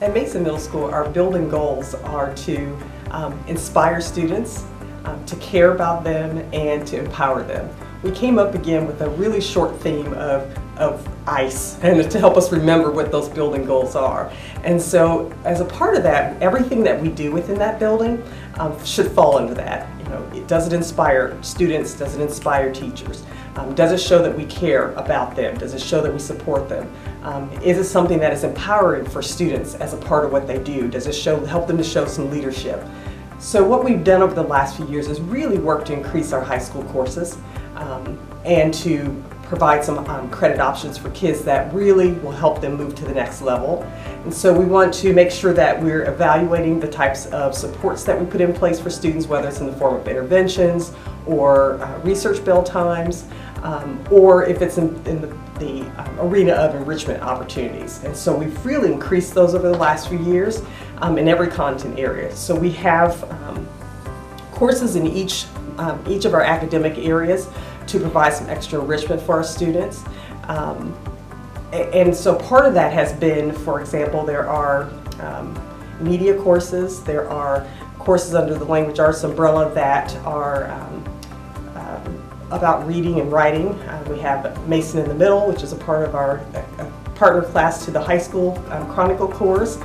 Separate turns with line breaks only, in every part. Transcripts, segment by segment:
At Mason Middle School, our building goals are to inspire students, to care about them, and to empower them. We came up again with a really short theme of ICE, and to help us remember what those building goals are. And so, as a part of that, everything that we do within that building should fall under that. Does it inspire students? Does it inspire teachers? Does it show that we care about them? Does it show that we support them? Is it something that is empowering for students as a part of what they do? Does it help them to show some leadership? So what we've done over the last few years is really work to increase our high school courses and to provide some credit options for kids that really will help them move to the next level. And so we want to make sure that we're evaluating the types of supports that we put in place for students, whether it's in the form of interventions or research bell times, or if it's in the arena of enrichment opportunities. And so we've really increased those over the last few years in every content area. So we have courses in each of our academic areas to provide some extra enrichment for our students. And so part of that has been, for example, there are media courses, there are courses under the language arts umbrella that are about reading and writing. We have Mason in the Middle, which is a part of our partner class to the high school Chronicle course.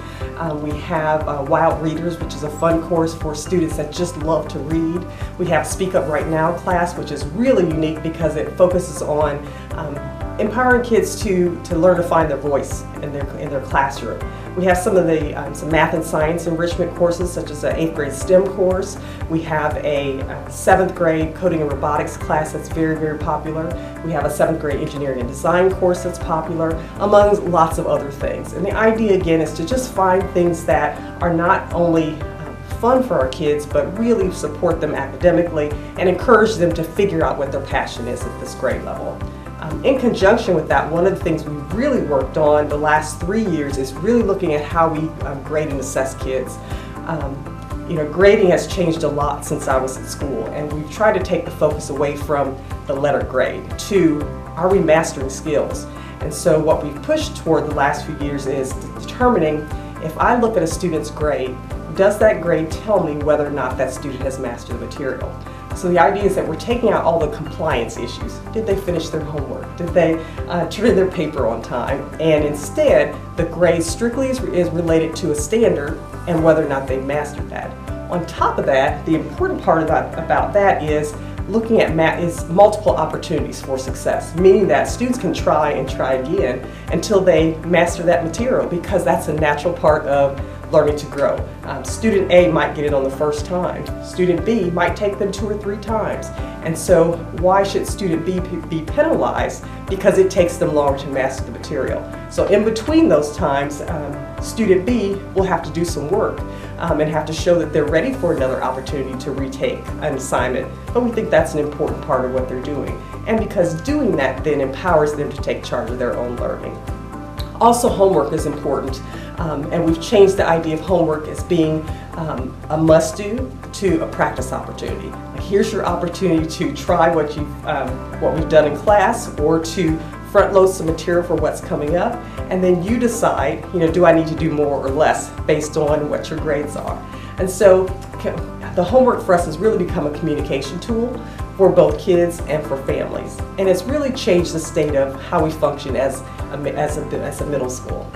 We have Wild Readers, which is a fun course for students that just love to read. We have Speak Up Right Now class, which is really unique because it focuses on empowering kids to learn to find their voice in their classroom. We have some of the some math and science enrichment courses, such as an 8th grade STEM course. We have a 7th grade coding and robotics class that's very, very popular. We have a 7th grade engineering and design course that's popular, among lots of other things. And the idea, again, is to just find things that are not only fun for our kids, but really support them academically and encourage them to figure out what their passion is at this grade level. In conjunction with that, one of the things we've really worked on the last 3 years is really looking at how we grade and assess kids. Grading has changed a lot since I was at school, and we've tried to take the focus away from the letter grade to, are we mastering skills? And so what we've pushed toward the last few years is determining, if I look at a student's grade, does that grade tell me whether or not that student has mastered the material? So the idea is that we're taking out all the compliance issues. Did they finish their homework? Did they turn in their paper on time? And instead, the grade strictly is related to a standard and whether or not they mastered that. On top of that, the important part about that is looking at multiple opportunities for success, meaning that students can try and try again until they master that material, because that's a natural part of learning to grow. Student A might get it on the first time. Student B might take them 2 or 3 times. And so why should student B be penalized because it takes them longer to master the material? So in between those times, student B will have to do some work and have to show that they're ready for another opportunity to retake an assignment. But we think that's an important part of what they're doing. And because doing that then empowers them to take charge of their own learning. Also, homework is important. And we've changed the idea of homework as being a must-do to a practice opportunity. Here's your opportunity to try what we've done in class, or to front-load some material for what's coming up, and then you decide, do I need to do more or less based on what your grades are. And so the homework for us has really become a communication tool for both kids and for families. And it's really changed the state of how we function as a middle school.